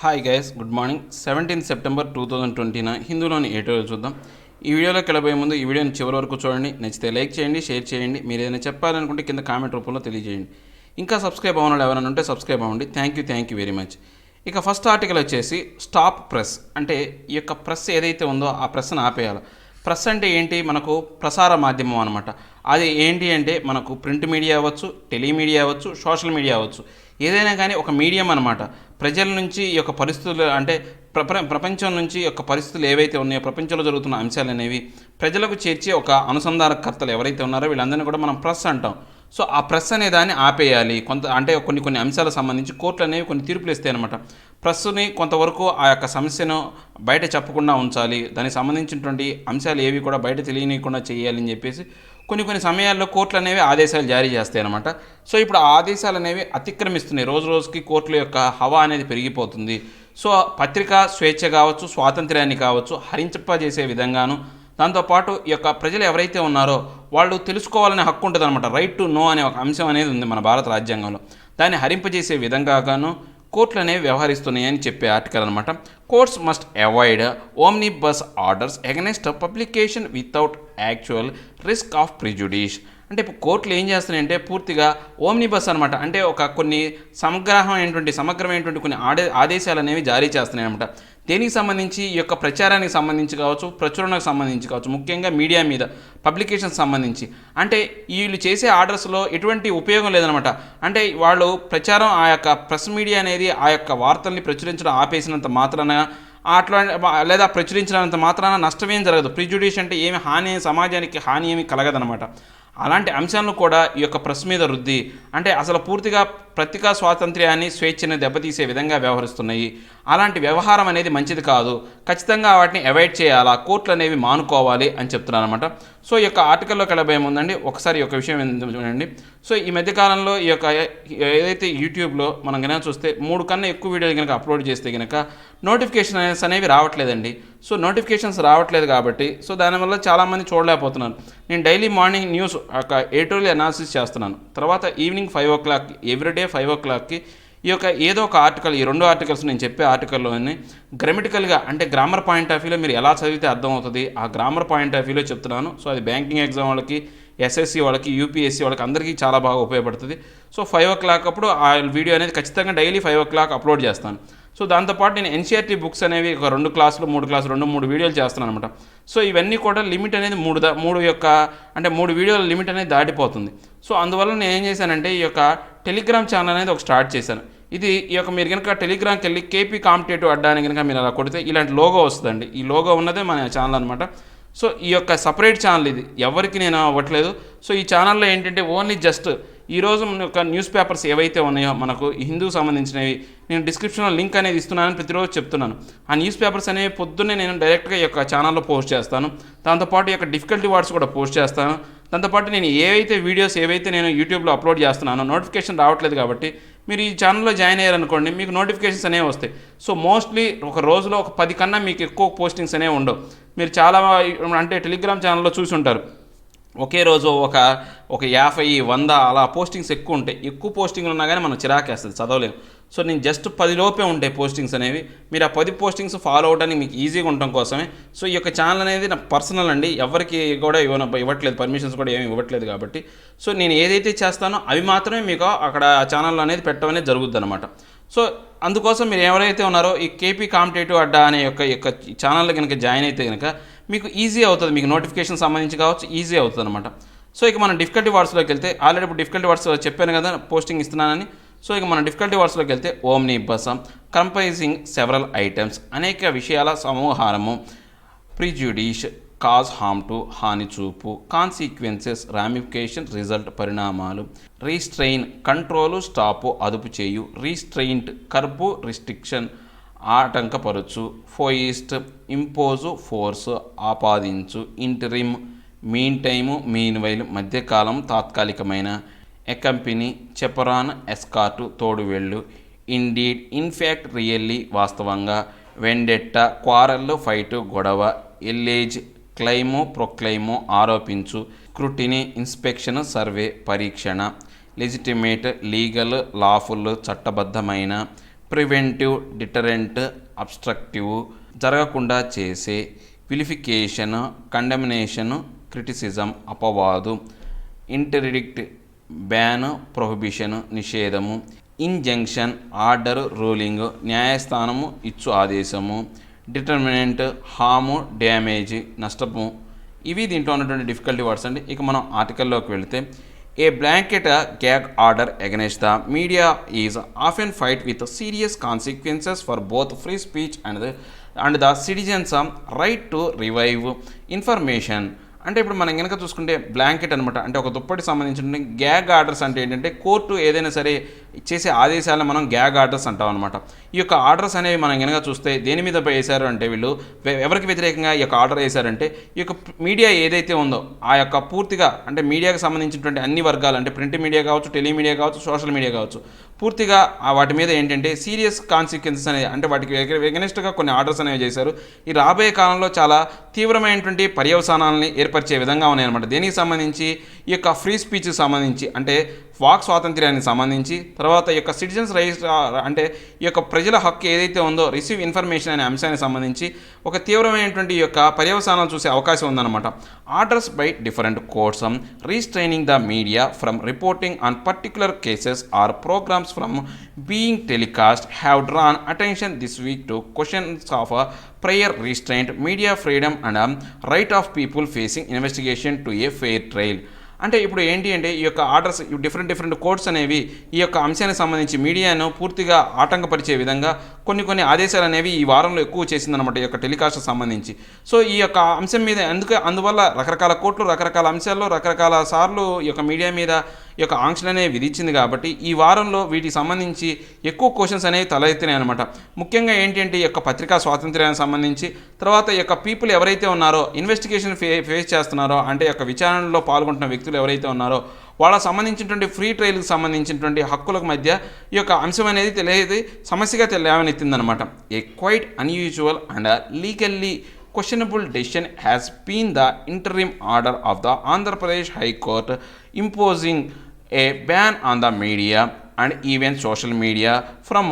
Hi guys, good morning. 17 September 2020 హిందూలోని ఏటో చూద్దాం. ఈ వీడియోలోకి వెళ్ళబోయే ముందు ఈ వీడియోని చివరి వరకు చూడండి. నచ్చితే లైక్ చేయండి, షేర్ చేయండి. మీరు ఏదైనా చెప్పాలనుకుంటే కింద కామెంట్ రూపంలో తెలియజేయండి. ఇంకా సబ్స్క్రైబ్ అవ్వడం ఎవరైనా ఉంటే సబ్స్క్రైబ్ అవ్వండి. Thank you very much. ఇక ఫస్ట్ ఆర్టికల్ వచ్చేసి స్టాప్ ప్రెస్. అంటే ఈ యొక్క ప్రెస్ ఏదైతే ఉందో ఆ ప్రెస్ను ఆపేయాలి. ప్రెస్ అంటే ఏంటి? మనకు ప్రసార మాధ్యమం అనమాట. అది ఏంటి అంటే మనకు ప్రింట్ మీడియా అవ్వచ్చు, టెలిమీడియా అవ్వచ్చు, సోషల్ మీడియా అవ్వచ్చు. ఏదైనా కానీ ఒక మీడియం అనమాట. ప్రజల నుంచి ఈ యొక్క పరిస్థితులు అంటే ప్రపంచం నుంచి యొక్క పరిస్థితులు ఏవైతే ఉన్నాయో, ప్రపంచంలో జరుగుతున్న అంశాలు అనేవి ప్రజలకు చేర్చే ఒక అనుసంధానకర్తలు ఎవరైతే ఉన్నారో వీళ్ళందరినీ కూడా మనం ప్రెస్ అంటాం. సో ఆ ప్రెస్ అనే దాన్ని ఆపేయాలి. అంటే కొన్ని అంశాలకు సంబంధించి కోర్టులు అనేవి కొన్ని తీర్పులు ఇస్తాయి అనమాట. ప్రెస్ని కొంతవరకు ఆ యొక్క సమస్యను బయట చెప్పకుండా ఉంచాలి, దానికి సంబంధించినటువంటి అంశాలు ఏవి కూడా బయట తెలియనియకుండా చేయాలని చెప్పేసి కొన్ని సమయాల్లో కోర్టులు అనేవి ఆదేశాలు జారీ చేస్తాయి అనమాట. సో ఇప్పుడు ఆ ఆదేశాలు అనేవి అతిక్రమిస్తున్నాయి. రోజుకి కోర్టుల యొక్క హవా అనేది పెరిగిపోతుంది. సో పత్రికా స్వేచ్ఛ కావచ్చు, స్వాతంత్ర్యాన్ని కావచ్చు హరించప్పజేసే విధంగాను, దాంతోపాటు ఈ యొక్క ప్రజలు ఎవరైతే ఉన్నారో వాళ్ళు తెలుసుకోవాలనే హక్కు ఉంటుంది అనమాట. రైట్ టు నో అనే ఒక అంశం అనేది ఉంది మన భారత రాజ్యాంగంలో. దాన్ని హరింపజేసే విధంగాను కోర్టులు అనేవి వ్యవహరిస్తున్నాయని చెప్పే ఆర్టికల్ అనమాట. Courts must avoid omnibus orders against publication without actual risk of prejudice. అంటే ఇప్పుడు కోర్టులు ఏం చేస్తున్నాయంటే పూర్తిగా ఓమ్నిబస్ అనమాట. అంటే కొన్ని సమగ్రమైనటువంటి కొన్ని ఆదేశాలు అనేవి జారీ చేస్తున్నాయి అనమాట. దేనికి సంబంధించి? ఈ యొక్క ప్రచారానికి సంబంధించి కావచ్చు, ప్రచురణకు సంబంధించి కావచ్చు, ముఖ్యంగా మీడియా మీద పబ్లికేషన్ సంబంధించి. అంటే వీళ్ళు చేసే ఆర్డర్స్లో ఎటువంటి ఉపయోగం లేదనమాట. అంటే వాళ్ళు ప్రచారం ఆ యొక్క ప్రెస్ మీడియా అనేది ఆ యొక్క వార్తల్ని ప్రచురించడం ఆపేసినంత మాత్రాన అట్లా లేదా ప్రచురించినంత మాత్రాన నష్టమేం జరగదు. ప్రిజుడిష్ అంటే సమాజానికి హాని ఏమి కలగదనమాట. అలాంటి అంశాలను కూడా ఈ యొక్క ప్రెస్ మీద రుద్ది అంటే అసలు పూర్తిగా పత్రికా స్వాతంత్ర్యాన్ని, స్వేచ్ఛని దెబ్బతీసే విధంగా వ్యవహరిస్తున్నాయి. అలాంటి వ్యవహారం అనేది మంచిది కాదు. ఖచ్చితంగా వాటిని అవాయిడ్ చేయాలా, కోర్టులు అనేవి మానుకోవాలి అని చెప్తున్నాను అనమాట. సో ఈ యొక్క ఆర్టికల్లోకి వెళ్ళబోయే ముందండి ఒకసారి ఈ యొక్క విషయం చూడండి. సో ఈ మధ్యకాలంలో ఈ యొక్క ఏదైతే యూట్యూబ్లో మనం కనుక చూస్తే 3 కన్నా ఎక్కువ వీడియోలు కనుక అప్లోడ్ చేస్తే కనుక నోటిఫికేషన్స్ అనేవి రావట్లేదండి. సో నోటిఫికేషన్స్ రావట్లేదు కాబట్టి సో దానివల్ల చాలామంది చూడలేకపోతున్నారు. నేను డైలీ మార్నింగ్ న్యూస్ ఒక ఎడిటోరియల్ అనాలిసిస్ చేస్తున్నాను. తర్వాత ఈవినింగ్ 5 o'clock ఎవ్రీడే 5 o'clockకి ఈ యొక్క ఏదో ఒక ఆర్టికల్, ఈ 2 ఆర్టికల్స్ నేను చెప్పే ఆర్టికల్లోని గ్రామటికల్గా అంటే గ్రామర్ పాయింట్ ఆఫ్ వ్యూలో మీరు ఎలా చదివితే అర్థమవుతుంది, ఆ గ్రామర్ పాయింట్ ఆఫ్ వ్యూలో చెప్తున్నాను. సో అది బ్యాంకింగ్ ఎగ్జామ్ వాళ్ళకి, ఎస్ఎస్సి వాళ్ళకి, యూపీఎస్సీ వాళ్ళకి అందరికీ చాలా బాగా ఉపయోగపడుతుంది. సో 5 o'clock అప్పుడు ఆ వీడియో అనేది ఖచ్చితంగా డైలీ 5 o'clock అప్లోడ్ చేస్తాను. సో దాంతోపాటు నేను ఎన్సీఆర్టీ బుక్స్ అనేవి ఒక 2 క్లాసులు 3 క్లాసులు 2-3 వీడియోలు చేస్తున్నాను అనమాట. సో ఇవన్నీ కూడా లిమిట్ అనేది 3 వీడియోల లిమిట్ అనేది దాటిపోతుంది. సో అందువల్ల నేను ఏం చేశానంటే ఈ యొక్క టెలిగ్రామ్ ఛానల్ అనేది ఒక స్టార్ట్ చేశాను. ఈ యొక్క మీరు కనుక టెలిగ్రామ్కి వెళ్ళి కేపీ కాంపిటేటివ్ అడ్డా అని కనుక మీరు అలా కొడితే ఇలాంటి లోగో వస్తుందండి. ఈ లోగో ఉన్నదే మన ఛానల్ అనమాట. సో ఈ యొక్క సపరేట్ ఛానల్ ఇది ఎవరికి నేను అవ్వట్లేదు. సో ఈ ఛానల్లో ఏంటంటే ఓన్లీ జస్ట్ ఈరోజు యొక్క న్యూస్ పేపర్స్ ఏవైతే ఉన్నాయో మనకు హిందూకు సంబంధించినవి నేను డిస్క్రిప్షన్లో లింక్ అనేది ఇస్తున్నానని ప్రతిరోజు చెప్తున్నాను. ఆ న్యూస్ పేపర్స్ అనేవి పొద్దున్నే నేను డైరెక్ట్గా ఈ యొక్క ఛానల్లో పోస్ట్ చేస్తాను. దాంతోపాటు ఈ యొక్క డిఫికల్టీ వర్డ్స్ కూడా పోస్ట్ చేస్తాను. దాంతోపాటు నేను వీడియోస్ ఏవైతే నేను యూట్యూబ్లో అప్లోడ్ చేస్తున్నానో నోటిఫికేషన్ రావట్లేదు కాబట్టి మీరు ఈ ఛానల్లో జాయిన్ అయ్యారనుకోండి, మీకు నోటిఫికేషన్స్ అనేవి వస్తాయి. సో మోస్ట్లీ ఒక రోజులో ఒక 10 కన్నా మీకు ఎక్కువ పోస్టింగ్స్ అనేవి ఉండవు. మీరు చాలా అంటే టెలిగ్రామ్ ఛానల్లో చూసి ఉంటారు, ఒకే రోజు ఒక 50, 100 అలా పోస్టింగ్స్ ఎక్కువ ఉంటాయి. ఎక్కువ పోస్టింగ్లు ఉన్నా కానీ మనం చిరాకేస్తుంది, చదవలేము. సో నేను జస్ట్ 10 లోపే ఉంటాయి పోస్టింగ్స్ అనేవి. మీరు ఆ 10 పోస్టింగ్స్ ఫాలో అవడానికి మీకు ఈజీగా ఉండటం కోసమే. సో ఈ యొక్క ఛానల్ అనేది నా పర్సనల్ అండి, ఎవరికి కూడా ఇవ్వట్లేదు, పర్మిషన్స్ కూడా ఏమి ఇవ్వట్లేదు కాబట్టి. సో నేను ఏదైతే చేస్తానో అవి మాత్రమే మీకు అక్కడ ఛానల్ అనేది పెట్టడం అనేది జరుగుతుంది అనమాట. సో అందుకోసం మీరు ఎవరైతే ఉన్నారో ఈ కేపీ కాంపిటేటివ్ అడ్డా అనే యొక్క ఛానల్లో కనుక జాయిన్ అయితే కనుక మీకు ఈజీ అవుతుంది, మీకు నోటిఫికేషన్ సంబంధించి కావచ్చు ఈజీ అవుతుంది అనమాట. సో ఇక మనం డిఫికల్టీ వర్డ్స్లోకి వెళ్తే ఆల్రెడీ ఇప్పుడు డిఫికల్టీ వర్డ్స్ చెప్పాను కదా పోస్టింగ్ ఇస్తున్నానని. సో ఇక మనం డిఫికల్టీ వర్డ్స్లోకి వెళ్తే ఓమ్నిబస్ కంప్రైజింగ్ సెవరల్ ఐటమ్స్ అనేక విషయాల సమూహారము, ప్రిజుడిష్ కాజ్ హార్మ్ టు హాని చూపు, కాన్సిక్వెన్సెస్ రామిఫికేషన్ రిజల్ట్ పరిణామాలు, రీస్ట్రెయిన్ కంట్రోలు స్టాపు అదుపు చేయు, రీస్ట్రెయింట్ కర్బు రిస్ట్రిక్షన్ ఆటంకపరచు, ఫోయిస్ట్ ఇంపోజు ఫోర్సు ఆపాదించు, ఇంటరిమ్ మీన్ టైము మీన్వైల్ మధ్యకాలం తాత్కాలికమైన, ఎకంపెనీ చెపరాన్ ఎస్కార్టు తోడువెళ్ళు, ఇండీడ్ ఇన్ఫ్యాక్ట్ రియల్లీ వాస్తవంగా, వెండెట్టా క్వారల్ ఫైటు గొడవ, ఎల్లేజ్ క్లైము ప్రొక్లైము ఆరోపించు, స్క్రూటినీ ఇన్స్పెక్షన్ సర్వే పరీక్షణ, లెజిటిమేట్ లీగల్ లాఫుల్ చట్టబద్ధమైన, ప్రివెంటివ్, డిటరెంట్, అబ్స్ట్రక్టివ్, జరగకుండా చేసే, విలిఫికేషన్, కండమినేషన్, క్రిటిసిజం, అపవాదు, ఇంటర్డిక్ట్, బ్యాన్, ప్రొహిబిషన్, నిషేధము, ఇంజంక్షన్, ఆర్డర్, రూలింగ్, న్యాయస్థానము ఇచ్చు ఆదేశము, డిటర్మినెంట్, హాము, డ్యామేజ్, నష్టము. ఇవి దీంట్లో ఉన్నటువంటి డిఫికల్టీ వర్డ్స్ అండి. ఇక మనం ఆర్టికల్లోకి వెళితే, ఏ blanket gag order against the media is often fight with serious consequences for both free speech and the citizens' right to revive information. అంటే ఇప్పుడు మనం కనుక చూసుకుంటే బ్లాంకెట్ అనమాట, అంటే ఒక దుప్పటి సంబంధించిన గ్యాగ్ ఆర్డర్స్ అంటే ఏంటంటే కోర్టు ఏదైనా సరే చేసే ఆదేశాలను మనం గ్యాగ్ ఆర్డర్స్ అంటాం అనమాట. ఈ యొక్క ఆర్డర్స్ అనేవి మనం కనుక చూస్తే దేని మీద వేశారు అంటే వీళ్ళు ఎవరికి వ్యతిరేకంగా ఈ యొక్క ఆర్డర్ వేశారంటే ఈ యొక్క మీడియా ఏదైతే ఉందో ఆ యొక్క పూర్తిగా అంటే మీడియాకి సంబంధించినటువంటి అన్ని వర్గాలు అంటే ప్రింట్ మీడియా కావచ్చు, టెలిమీడియా కావచ్చు, సోషల్ మీడియా కావచ్చు, పూర్తిగా వాటి మీద ఏంటంటే సీరియస్ కాన్సిక్వెన్సెస్ అనేది అంటే వాటికి ఎగనెస్ట్గా కొన్ని ఆర్డర్స్ అనేవి చేశారు. ఈ రాబోయే కాలంలో చాలా తీవ్రమైనటువంటి పర్యవసానాలని ఏర్పరిచే విధంగా ఉన్నాయన్నమాట. దేనికి సంబంధించి ఈ యొక్క ఫ్రీ స్పీచ్కి సంబంధించి అంటే వాక్ స్వాతంత్ర్యానికి సంబంధించి, తర్వాత ఈ యొక్క సిటిజన్స్ రైట్స్ అంటే ఈ యొక్క ప్రజల హక్కు ఏదైతే ఉందో రిసీవ్ ఇన్ఫర్మేషన్ అనే అంశానికి సంబంధించి ఒక తీవ్రమైనటువంటి ఈ యొక్క పర్యవసానాలు చూసే అవకాశం ఉందన్నమాట. Orders by different courts restraining the media from reporting on particular cases or programmes from being telecast have drawn attention this week to questions of prior restraint, media freedom and right of people facing investigation to a fair trial. అంటే ఇప్పుడు ఏంటి అంటే ఈ యొక్క orders different courts అనేవి ఈ యొక్క అంశానికి సంబంధించి మీడియాను పూర్తిగా ఆటంకపరిచే విధంగా కొన్ని ఆదేశాలు అనేవి ఈ వారంలో ఎక్కువ చేసిందనమాట ఈ యొక్క టెలికాస్ట్ సంబంధించి. సో ఈ యొక్క అంశం మీద అందువల్ల రకరకాల కోర్టులు రకరకాల అంశాల్లో రకరకాల సార్లు ఈ యొక్క మీడియా మీద ఈ యొక్క ఆంక్షలు అనేవి విధించింది. కాబట్టి ఈ వారంలో వీటికి సంబంధించి ఎక్కువ క్వశ్చన్స్ అనేవి తలెత్తినాయి అనమాట. ముఖ్యంగా ఏంటి అంటే ఈ యొక్క పత్రికా స్వాతంత్ర్యానికి సంబంధించి, తర్వాత ఈ యొక్క పీపుల్ ఎవరైతే ఉన్నారో ఇన్వెస్టిగేషన్ ఫేస్ చేస్తున్నారో అంటే ఈ యొక్క విచారణలో పాల్గొంటున్న వ్యక్తులు ఎవరైతే ఉన్నారో వాళ్ళకి సంబంధించినటువంటి ఫ్రీ ట్రయల్కి సంబంధించినటువంటి హక్కులకు మధ్య ఈ యొక్క అంశం అనేది తెలియదు సమస్యగా లేవనెత్తిందనమాట. A quite unusual and legally questionable decision has been the interim order of the Andhra Pradesh High Court imposing a ban on the media and even social media from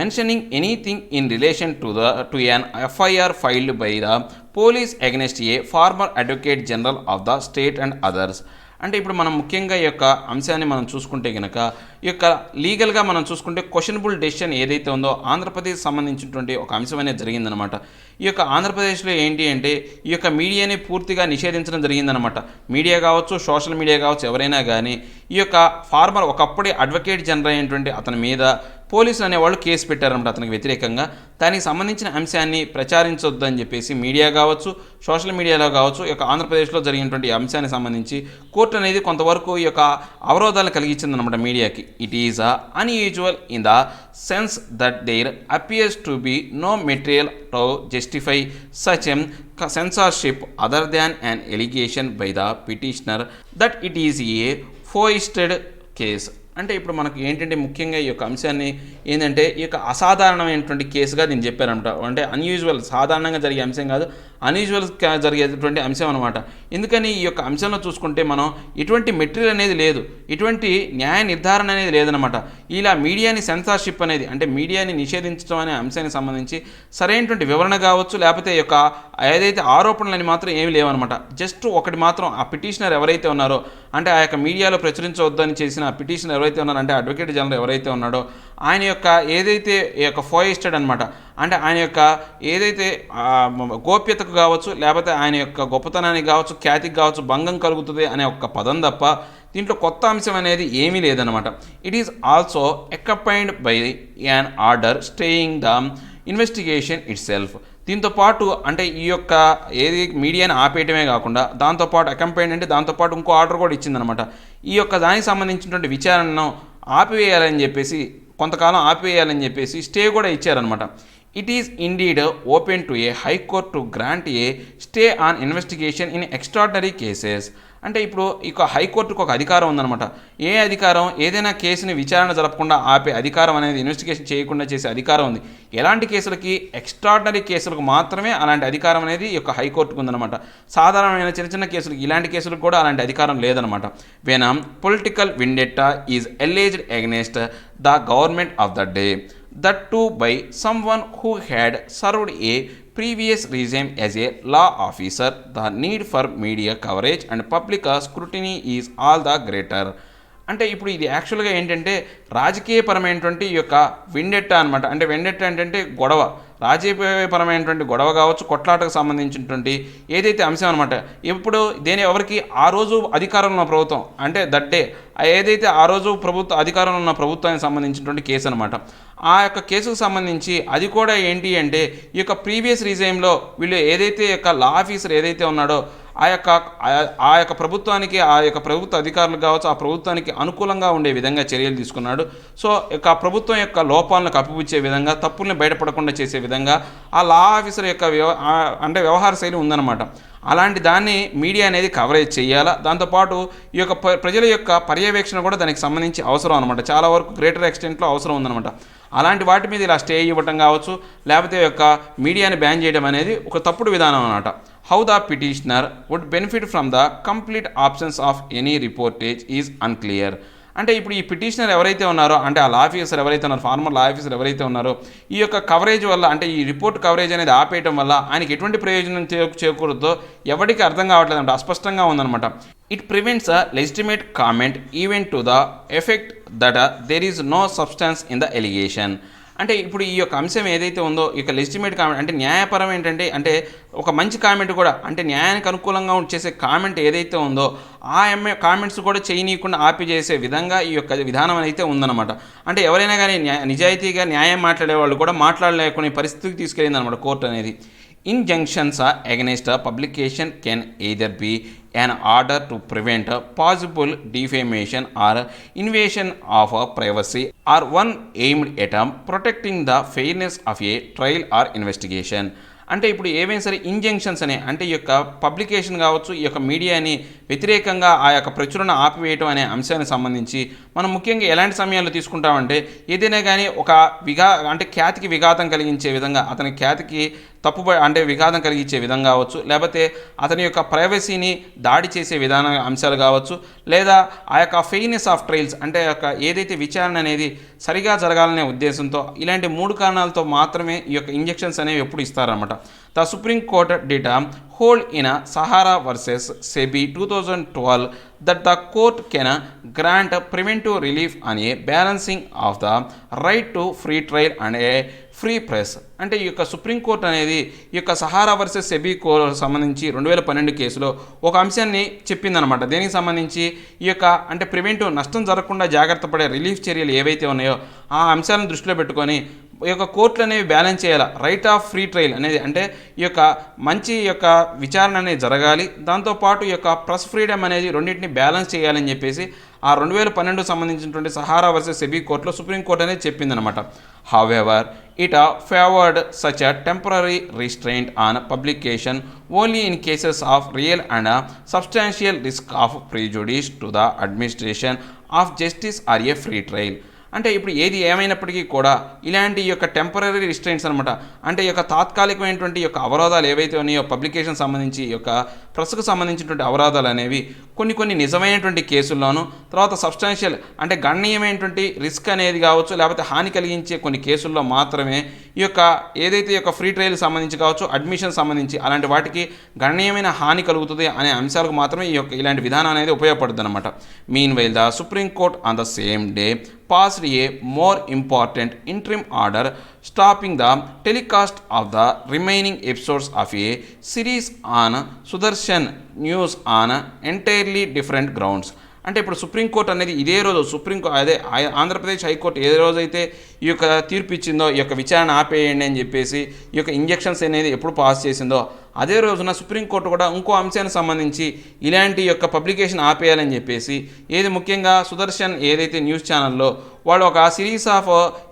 mentioning anything in relation to an FIR filed by the police against a former Advocate General of the state and others. అంటే ఇప్పుడు మనం ముఖ్యంగా ఈ యొక్క అంశాన్ని మనం చూసుకుంటే కనుక ఈ యొక్క లీగల్గా మనం చూసుకుంటే క్వశ్చనబుల్ డెసిషన్ ఏదైతే ఉందో ఆంధ్రప్రదేశ్ సంబంధించినటువంటి ఒక అంశం అనేది జరిగిందనమాట. ఈ యొక్క ఆంధ్రప్రదేశ్లో ఏంటి అంటే ఈ యొక్క మీడియాని పూర్తిగా నిషేధించడం జరిగిందనమాట. మీడియా కావచ్చు, సోషల్ మీడియా కావచ్చు, ఎవరైనా కానీ ఈ యొక్క ఫార్మర్ ఒకప్పుడే అడ్వకేట్ జనరల్ అయినటువంటి అతని మీద పోలీసులు అనేవాళ్ళు కేసు పెట్టారన్నమాట అతనికి వ్యతిరేకంగా. దానికి సంబంధించిన అంశాన్ని ప్రచారించొద్దని చెప్పేసి మీడియా కావచ్చు, సోషల్ మీడియాలో కావచ్చు ఈ యొక్క ఆంధ్రప్రదేశ్లో జరిగినటువంటి అంశానికి సంబంధించి కోర్టు అనేది కొంతవరకు ఈ యొక్క అవరోధాలు కలిగించిందనమాట మీడియాకి. It is unusual in the sense that there appears to be no material to justify such censorship other than an allegation by the petitioner that it is a foisted case. అంటే ఇప్పుడు మనకు ఏంటంటే ముఖ్యంగా ఈ యొక్క అంశాన్ని ఏంటంటే ఈ యొక్క అసాధారణమైనటువంటి కేసుగా దీన్ని చెప్పారనమాట. అంటే అన్యూజువల్, సాధారణంగా జరిగే అంశం కాదు, అన్యూజువల్గా జరిగేటువంటి అంశం అనమాట. ఎందుకని ఈ యొక్క అంశంలో చూసుకుంటే మనం ఎటువంటి మెటీరియల్ అనేది లేదు, ఎటువంటి న్యాయ నిర్ధారణ అనేది లేదనమాట. ఇలా మీడియాని సెన్సార్షిప్ అనేది అంటే మీడియాని నిషేధించడం అనే అంశానికి సంబంధించి సరైనటువంటి వివరణ కావచ్చు, లేకపోతే ఈ యొక్క ఏదైతే ఆరోపణలని మాత్రం ఏమి లేవనమాట. జస్ట్ ఒకటి మాత్రం ఆ పిటిషనర్ ఎవరైతే ఉన్నారో అంటే ఆ యొక్క మీడియాలో ప్రచురించవద్దని చేసిన పిటిషనర్ ఎవరైతే ఉన్నారో అంటే అడ్వకేట్ జనరల్ ఎవరైతే ఉన్నాడో ఆయన యొక్క ఏదైతే ఈ యొక్క ఫోయిస్టెడ్ అనమాట అంటే ఆయన యొక్క ఏదైతే గోప్యతకు కావచ్చు, లేకపోతే ఆయన యొక్క గొప్పతనానికి కావచ్చు, ఖ్యాతికి కావచ్చు భంగం కలుగుతుంది అనే ఒక పదం తప్ప దీంట్లో కొత్త అంశం అనేది ఏమీ లేదనమాట. It is also accompanied by an order staying the investigation it self. దీంతోపాటు అంటే ఈ యొక్క ఏది మీడియాని ఆపేయటమే కాకుండా దాంతోపాటు అకంపైన్ అంటే దాంతోపాటు ఇంకో ఆర్డర్ కూడా ఇచ్చిందనమాట. ఈ యొక్క దానికి సంబంధించినటువంటి విచారణను ఆపివేయాలని చెప్పేసి కొంతకాలం ఆపివేయాలని చెప్పేసి స్టే కూడా ఇచ్చారనమాట. It is indeed open to A high court to grant a stay on investigation in extraordinary cases. అంటే ఇప్పుడు ఇక హైకోర్టుకు ఒక అధికారం ఉందన్నమాట. ఏ అధికారం? ఏదైనా కేసుని విచారణ జరపకుండా ఆపే అధికారం అనేది, ఇన్వెస్టిగేషన్ చేయకుండా చేసే అధికారం ఉంది. ఎలాంటి కేసులకి? ఎక్స్ట్రాడినరీ కేసులకు మాత్రమే అలాంటి అధికారం అనేది ఈ యొక్క హైకోర్టుకు ఉందన్నమాట. సాధారణమైన చిన్న కేసులకు, ఇలాంటి కేసులకు కూడా అలాంటి అధికారం లేదనమాట. When political vendetta is alleged against the government of the day, that too by someone who had served a previous regime as a law officer. The need for media coverage and public scrutiny is all the greater. అంటే ఇప్పుడు ఇది యాక్చువల్గా ఏంటంటే రాజకీయపరమైనటువంటి ఈ యొక్క వెండెట్టా అనమాట. అంటే వెండెట్టా ఏంటంటే గొడవ, రాజకీయపరమైనటువంటి గొడవ కావచ్చు, కొట్లాటకు సంబంధించినటువంటి ఏదైతే అంశం అనమాట. ఇప్పుడు ఎవరికి ఆ రోజు అధికారంలో ఉన్న ప్రభుత్వం అంటే దట్టే ఏదైతే ఆ రోజు అధికారంలో ఉన్న ప్రభుత్వానికి సంబంధించినటువంటి కేసు అనమాట. ఆ యొక్క కేసుకు సంబంధించి అది కూడా ఏంటి అంటే ఈ యొక్క ప్రీవియస్ రీజైమ్లో వీళ్ళు ఏదైతే యొక్క లా ఆఫీసర్ ఏదైతే ఉన్నాడో ఆ యొక్క ప్రభుత్వానికి, ఆ యొక్క ప్రభుత్వ అధికారులు కావచ్చు, ఆ ప్రభుత్వానికి అనుకూలంగా ఉండే విధంగా చర్యలు తీసుకున్నాడు. సో యొక్క ప్రభుత్వం యొక్క లోపాలను కప్పిపుచ్చే విధంగా, తప్పుల్ని బయటపడకుండా చేసే విధంగా ఆ లా ఆఫీసర్ యొక్క అంటే వ్యవహార శైలి ఉందన్నమాట. అలాంటి దాన్ని మీడియా అనేది కవరేజ్ చేయాలా. దాంతోపాటు ఈ యొక్క ప్రజల యొక్క పర్యవేక్షణ కూడా దానికి సంబంధించి అవసరం అనమాట. చాలా వరకు గ్రేటర్ ఎక్స్టెంట్లో అవసరం ఉందన్నమాట. అలాంటి వాటి మీద ఇలా స్టే ఇవ్వటం కావచ్చు, లేకపోతే యొక్క మీడియాని బ్యాన్ చేయడం అనేది ఒక తప్పుడు విధానం అన్నమాట. How the petitioner would benefit from the complete absence of any reportage is unclear. అంటే ఇప్పుడు ఈ పిటిషనర్ ఎవరైతే ఉన్నారో, అంటే ఆ లా ఆఫీసర్ ఎవరైతే ఉన్నారో, ఫార్మర్ లా ఆఫీసర్ ఎవరైతే ఉన్నారో, ఈ యొక్క కవరేజ్ వల్ల, అంటే ఈ రిపోర్ట్ కవరేజ్ అనేది ఆపేయడం వల్ల ఆయనకి ఎటువంటి ప్రయోజనం చేకూరుతో ఎవరికి అర్థం కావట్లేదు అంటే అస్పష్టంగా ఉందన్నమాట. It prevents a legitimate comment even to the effect that there is no substance in the allegation. అంటే ఇప్పుడు ఈ యొక్క అంశం ఏదైతే ఉందో, ఈ యొక్క లెజిటిమేట్ కామెంట్ అంటే న్యాయపరం ఏంటంటే, అంటే ఒక మంచి కామెంట్ కూడా, అంటే న్యాయానికి అనుకూలంగా చేసే కామెంట్ ఏదైతే ఉందో ఆ కామెంట్స్ కూడా చేయనీయకుండా ఆపి చేసే విధంగా ఈ యొక్క విధానం అయితే ఉందన్నమాట. అంటే ఎవరైనా కానీ నిజాయితీగా న్యాయం మాట్లాడే వాళ్ళు కూడా మాట్లాడలేకునే పరిస్థితికి తీసుకెళ్ళిందనమాట కోర్టు అనేది. Injunctions against publication can either be an order to prevent possible defamation or invasion of privacy, or one aimed at protecting the fairness of a trial or investigation. అంటే ఇప్పుడు ఏవైనా సరే ఇంజంక్షన్స్ అనే, అంటే ఈ యొక్క పబ్లికేషన్ కావచ్చు, ఈ యొక్క మీడియాని వ్యతిరేకంగా ఆ యొక్క ప్రచురణ ఆపివేయటం అనే అంశానికి సంబంధించి మనం ముఖ్యంగా ఎలాంటి సమయాల్లో తీసుకుంటామంటే, ఏదైనా కానీ ఒక అంటే ఖ్యాతికి విఘాతం కలిగించే విధంగా, అతని ఖ్యాతికి అంటే విఘాతం కలిగించే విధంగా కావచ్చు, లేకపోతే అతని యొక్క ప్రైవసీని దాడి చేసే విధానం అంశాలు కావచ్చు, లేదా ఆ యొక్క ఫెయిర్నెస్ ఆఫ్ ట్రయల్స్ అంటే యొక్క ఏదైతే విచారణ అనేది సరిగా జరగాలనే ఉద్దేశంతో ఇలాంటి 3 కారణాలతో మాత్రమే ఈ యొక్క ఇంజెక్షన్స్ అనేవి ఎప్పుడు ఇస్తారన్నమాట. The Supreme Court did hold in Sahara versus SEBI 2012 that the court can grant preventive relief on a balancing of the right to free trial and a free press. అంటే ఈ యొక్క సుప్రీంకోర్టు అనేది ఈ యొక్క Sahara versus SEBI సంబంధించి 2012 కేసులో ఒక అంశాన్ని చెప్పిందనమాట. దేనికి సంబంధించి ఈ యొక్క అంటే ప్రివెంటివ్, నష్టం జరగకుండా జాగ్రత్త పడే రిలీఫ్ చర్యలు ఏవైతే ఉన్నాయో ఆ అంశాలను దృష్టిలో పెట్టుకొని ఈ యొక్క కోర్టులు అనేవి బ్యాలెన్స్ చేయాలి. రైట్ ఆఫ్ ఫ్రీ ట్రయల్ అనేది అంటే ఈ యొక్క మంచి యొక్క విచారణ అనేది జరగాలి, దాంతోపాటు ఈ యొక్క ప్రెస్ ఫ్రీడమ్ అనేది రెండింటిని బ్యాలెన్స్ చేయాలని చెప్పేసి ఆ 2012 సంబంధించినటువంటి సహారా వర్సెస్ సెబీ కోర్టులో సుప్రీంకోర్టు అనేది చెప్పిందనమాట. However it favoured such a temporary restraint on publication only in cases of real and substantial risk of prejudice to the administration of justice or a free trial. అంటే ఇప్పుడు ఏది ఏమైనప్పటికీ కూడా ఇలాంటి యొక్క టెంపరరీ రిస్ట్రెయింట్స్ అనమాట, అంటే ఈ యొక్క తాత్కాలికమైనటువంటి యొక్క అవరోధాలు ఏవైతే ఉన్నాయో పబ్లికేషన్ సంబంధించి ఈ యొక్క ప్రెస్కు సంబంధించినటువంటి అవరోధాలు అనేవి కొన్ని నిజమైనటువంటి కేసుల్లోనూ, తర్వాత సబ్స్టాన్షియల్ అంటే గణనీయమైనటువంటి రిస్క్ అనేది కావచ్చు, లేకపోతే హాని కలిగించే కొన్ని కేసుల్లో మాత్రమే ఈ యొక్క ఏదైతే ఈ యొక్క ఫ్రీ ట్రయల్ సంబంధించి కావచ్చు, అడ్మిషన్ సంబంధించి అలాంటి వాటికి గణనీయమైన హాని కలుగుతుంది అనే అంశాలకు మాత్రమే ఈ యొక్క ఇలాంటి విధానం అనేది ఉపయోగపడుతుంది అనమాట. Mean while the Supreme court on the same day passed a more important interim order stopping the telecast of the remaining episodes of a series on Sudarshan News on entirely different grounds. అంటే ఇప్పుడు supreme court అనేది ఇదే రోజు అదే Andhra Pradesh high court ఏ రోజైతే ఈ యొక్క తీర్పు ఇచ్చిందో, ఈ యొక్క విచారణ ఆపేయండి అని చెప్పేసి ఈ యొక్క ఇంజెక్షన్స్ అనేది ఎప్పుడు పాస్ చేసిందో అదే రోజున సుప్రీంకోర్టు కూడా ఇంకో అంశానికి సంబంధించి ఇలాంటి యొక్క పబ్లికేషన్ ఆపేయాలని చెప్పేసి, ఏది ముఖ్యంగా సుదర్శన్ ఏదైతే న్యూస్ ఛానల్లో వాళ్ళు ఒక సిరీస్ ఆఫ్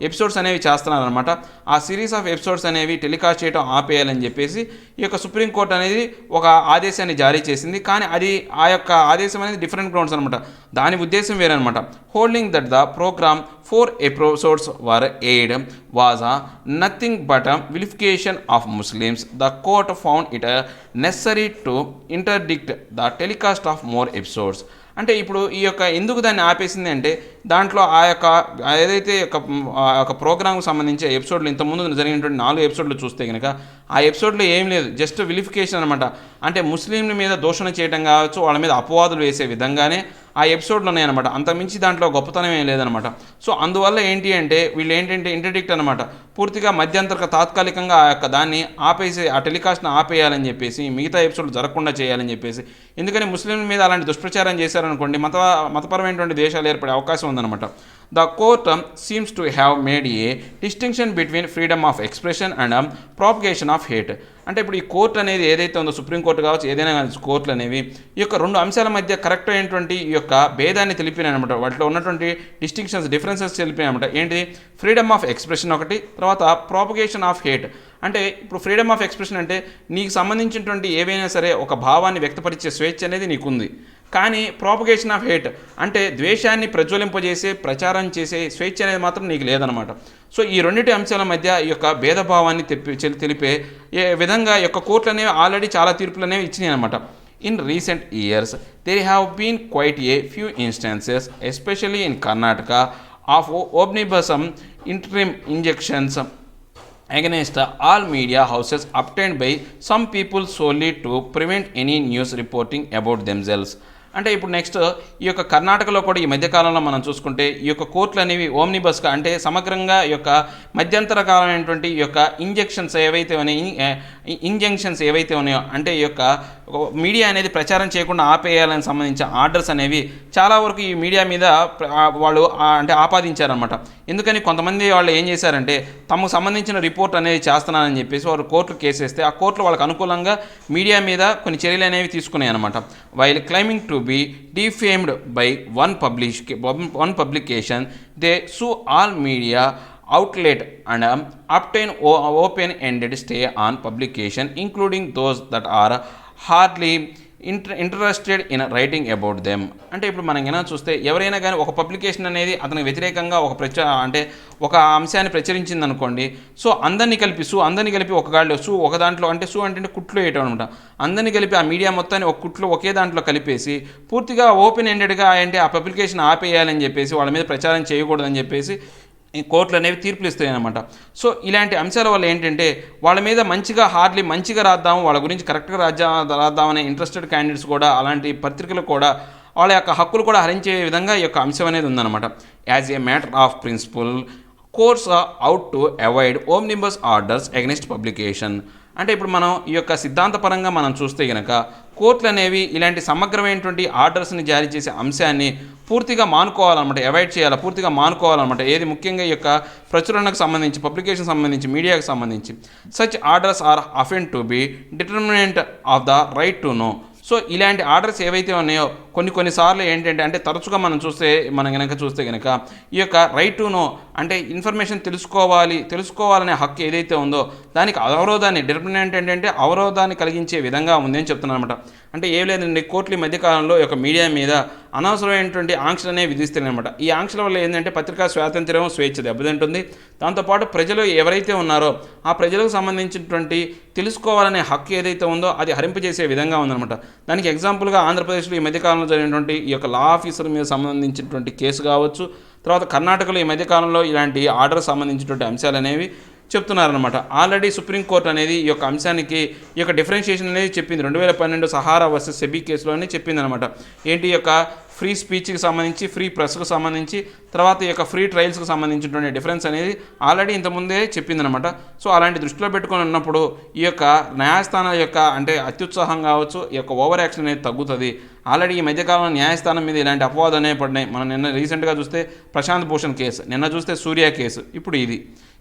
ఎపిసోడ్స్ అనేవి చేస్తున్నారనమాట. ఆ సిరీస్ ఆఫ్ ఎపిసోడ్స్ అనేవి టెలికాస్ట్ చేయడం ఆపేయాలని చెప్పేసి ఈ యొక్క సుప్రీంకోర్టు అనేది ఒక ఆదేశాన్ని జారీ చేసింది. కానీ అది ఆ యొక్క ఆదేశం అనేది డిఫరెంట్ గ్రౌండ్స్ అనమాట, దాని ఉద్దేశం వేరనమాట. Holding that the programme 4 episodes were aired was nothing but a vilification of Muslims. The court found it necessary to interdict the telecast of more episodes. అంటే ఇప్పుడు ఈ యొక్క ఎందుకు దాన్ని ఆపేసింది అంటే దాంట్లో ఆ యొక్క ఏదైతే ఆ యొక్క ప్రోగ్రామ్కి సంబంధించి ఎపిసోడ్లు ఇంతకుముందు జరిగినటువంటి 4 ఎపిసోడ్లు చూస్తే కనుక ఆ ఎపిసోడ్లో ఏం లేదు, జస్ట్ విలిఫికేషన్ అనమాట. అంటే ముస్లింల మీద దూషణ చేయడం కావచ్చు, వాళ్ళ మీద అపవాదులు వేసే విధంగానే ఆ ఎపిసోడ్లు ఉన్నాయన్నమాట. అంతకుమించి దాంట్లో గొప్పతనం ఏం లేదనమాట. సో అందువల్ల ఏంటి అంటే వీళ్ళు ఏంటంటే ఇంటర్డిక్ట్ అనమాట, పూర్తిగా మధ్యంతర తాత్కాలికంగా ఆ యొక్క దాన్ని ఆపేసి ఆ టెలికాస్ట్ని ఆపేయాలని చెప్పేసి, మిగతా ఎపిసోడ్లు జరగకుండా చేయాలని చెప్పేసి. ఎందుకని ముస్లింల మీద అలాంటి దుష్ప్రచారం చేశారనుకోండి మతపరమైనటువంటి దేశాలు ఏర్పడే అవకాశం ఉందన్నమాట. The court seems to have made a distinction between freedom of expression and propagation of hate. అంటే ఇప్పుడు ఈ కోర్టు అనేది ఏదైతే ఉందో, సుప్రీంకోర్టు కావచ్చు, ఏదైనా కానీ కోర్టులు అనేవి ఈ యొక్క 2 అంశాల మధ్య కరెక్ట్ అయినటువంటి ఈ యొక్క భేదాన్ని తెలిపినాయి అనమాట. వాటిలో ఉన్నటువంటి డిఫరెన్సెస్ తెలిపినాయి అనమాట. ఏంటి? ఫ్రీడమ్ ఆఫ్ ఎక్స్ప్రెషన్ ఒకటి, తర్వాత ప్రాపగేషన్ ఆఫ్ హేట్. అంటే ఇప్పుడు ఫ్రీడమ్ ఆఫ్ ఎక్స్ప్రెషన్ అంటే నీకు సంబంధించినటువంటి ఏవైనా సరే ఒక భావాన్ని వ్యక్తపరిచే స్వేచ్ఛ అనేది నీకుంది. కానీ ప్రాపగేషన్ ఆఫ్ హేట్ అంటే ద్వేషాన్ని ప్రజ్వలింపజేసే ప్రచారం చేసే స్వేచ్ఛ అనేది మాత్రం నీకు లేదనమాట. సో ఈ రెండింటి అంశాల మధ్య ఈ యొక్క భేదభావాన్ని తెలిపే విధంగా ఈ యొక్క కోర్టులు అనేవి ఆల్రెడీ చాలా తీర్పులు అనేవి ఇచ్చినాయి అనమాట. In recent years there have been quite a few instances especially in Karnataka of omnibus interim injunctions against all media houses obtained by some people solely to prevent any news reporting about themselves. అంటే ఇప్పుడు next ఈ యొక్క కర్ణాటకలో కూడా ఈ మధ్యకాలంలో మనం చూసుకుంటే ఈ యొక్క కోర్టులు అనేవి ఓమ్నిబస్గా అంటే సమగ్రంగా ఈ యొక్క మధ్యంతర కాలమైనటువంటి ఈ యొక్క ఇంజెక్షన్స్ ఏవైతే ఉన్నాయో అంటే ఈ యొక్క మీడియా అనేది ప్రచారం చేయకుండా ఆపేయాలని సంబంధించిన ఆర్డర్స్ అనేవి చాలా వరకు ఈ మీడియా మీద వాళ్ళు అంటే ఆపాదించారనమాట. ఎందుకని కొంతమంది వాళ్ళు ఏం చేశారంటే తమకు సంబంధించిన రిపోర్ట్ అనేది చేస్తున్నానని చెప్పేసి వారు కోర్టులు కేసేస్తే ఆ కోర్టులు వాళ్ళకి అనుకూలంగా మీడియా మీద కొన్ని చర్యలు అనేవి తీసుకున్నాయి అనమాట. While claiming to be defamed by one publication, they sue all media outlet and obtain open-ended stay on publication, including those that are hardly interested in writing about them. అంటే ఇప్పుడు మనం ఏమైనా చూస్తే ఎవరైనా కానీ ఒక పబ్లికేషన్ అనేది అతనికి వ్యతిరేకంగా అంటే ఒక అంశాన్ని ప్రచురించింది అనుకోండి, సో అందరినీ కలిపి ఒక గాడిలో ఒక దాంట్లో అంటే అంటే కుట్లు వేయటం అనమాట. అందరినీ కలిపి ఆ మీడియా మొత్తాన్ని ఒక కుట్లు ఒకే దాంట్లో కలిపేసి పూర్తిగా ఓపెన్ ఎండెడ్గా అంటే ఆ పబ్లికేషన్ ఆపేయాలని చెప్పేసి వాళ్ళ మీద ప్రచారం చేయకూడదని చెప్పేసి ఈ కోర్టులు అనేవి తీర్పులు ఇస్తాయి అన్నమాట. సో ఇలాంటి అంశాల వల్ల ఏంటంటే వాళ్ళ మీద మంచిగా రాద్దాము, వాళ్ళ గురించి కరెక్ట్గా రాద్దామనే ఇంట్రెస్టెడ్ క్యాండిడేట్స్ కూడా అలాంటి పత్రికలు కూడా వాళ్ళ యొక్క హక్కులు కూడా హరించే విధంగా ఈ యొక్క అంశం అనేది ఉందన్నమాట. As a matter of principle courts ought to avoid omnibus orders against publication. అంటే ఇప్పుడు మనం ఈ యొక్క సిద్ధాంతపరంగా మనం చూస్తే కనుక కోర్టులు అనేవి ఇలాంటి సమగ్రమైనటువంటి ఆర్డర్స్ని జారీ చేసే అంశాన్ని పూర్తిగా మానుకోవాలన్నమాట, అవాయిడ్ చేయాలి, పూర్తిగా మానుకోవాలన్నమాట. ఏది ముఖ్యంగా ఈ యొక్క ప్రచురణకు సంబంధించి, పబ్లికేషన్ సంబంధించి, మీడియాకు సంబంధించి. Such orders are often to be determinant of the right to know. So ఇలాంటి ఆర్డర్స్ ఏవైతే ఉన్నాయో కొన్నిసార్లు ఏంటంటే అంటే తరచుగా మనం కనుక చూస్తే కనుక ఈ యొక్క రైట్ టు నో అంటే ఇన్ఫర్మేషన్ తెలుసుకోవాలనే హక్కు ఏదైతే ఉందో దానికి డిటర్మినెంట్ ఏంటంటే అవరోధాన్ని కలిగించే విధంగా ఉంది అని చెప్తున్నాను అనమాట. అంటే ఏం లేదండి, కోర్టుల మధ్యకాలంలో ఈ యొక్క మీడియా మీద అనవసరమైనటువంటి ఆంక్షలు అనేవి విధిస్తున్నాయి అనమాట. ఈ ఆంక్షల వల్ల ఏంటంటే పత్రికా స్వాతంత్ర్యం, స్వేచ్ఛ దెబ్బతింటుంది. దాంతోపాటు ప్రజలు ఎవరైతే ఉన్నారో ఆ ప్రజలకు సంబంధించినటువంటి తెలుసుకోవాలనే హక్కు ఏదైతే ఉందో అది హరింపజేసే విధంగా ఉందన్నమాట. దానికి ఎగ్జాంపుల్గా ఆంధ్రప్రదేశ్లో ఈ మధ్యకాలంలో జరిగినటువంటి ఈ యొక్క లా ఆఫీసర్ మీద సంబంధించినటువంటి కేసు కావచ్చు, తర్వాత కర్ణాటకలో ఈ మధ్యకాలంలో ఇలాంటి ఆర్డర్ సంబంధించినటువంటి అంశాలు అనేవి చెప్తున్నారనమాట. ఆల్రెడీ సుప్రీంకోర్టు అనేది ఈ యొక్క అంశానికి ఈ యొక్క డిఫరెన్షియేషన్ అనేది చెప్పింది. 2012 సహారా వర్సెస్ సెబీ కేసులోనే చెప్పిందనమాట. ఏంటి ఈ యొక్క ఫ్రీ స్పీచ్కి సంబంధించి, ఫ్రీ ప్రెస్కు సంబంధించి, తర్వాత ఈ యొక్క ఫ్రీ ట్రయల్స్కి సంబంధించినటువంటి డిఫరెన్స్ అనేది ఆల్రెడీ ఇంతకుముందే చెప్పిందనమాట. సో అలాంటి దృష్టిలో పెట్టుకొని ఉన్నప్పుడు ఈ యొక్క న్యాయస్థానం యొక్క అంటే అత్యుత్సాహం కావచ్చు, ఈ యొక్క ఓవర్ యాక్షన్ అనేది తగ్గుతుంది. ఆల్రెడీ ఈ మధ్యకాలంలో న్యాయస్థానం మీద ఇలాంటి అపవాదాలు అనేవి పడినాయి. మనం నిన్న రీసెంట్గా చూస్తే ప్రశాంత్ భూషణ్ కేసు, నిన్న చూస్తే సూర్య కేసు, ఇప్పుడు ఇది.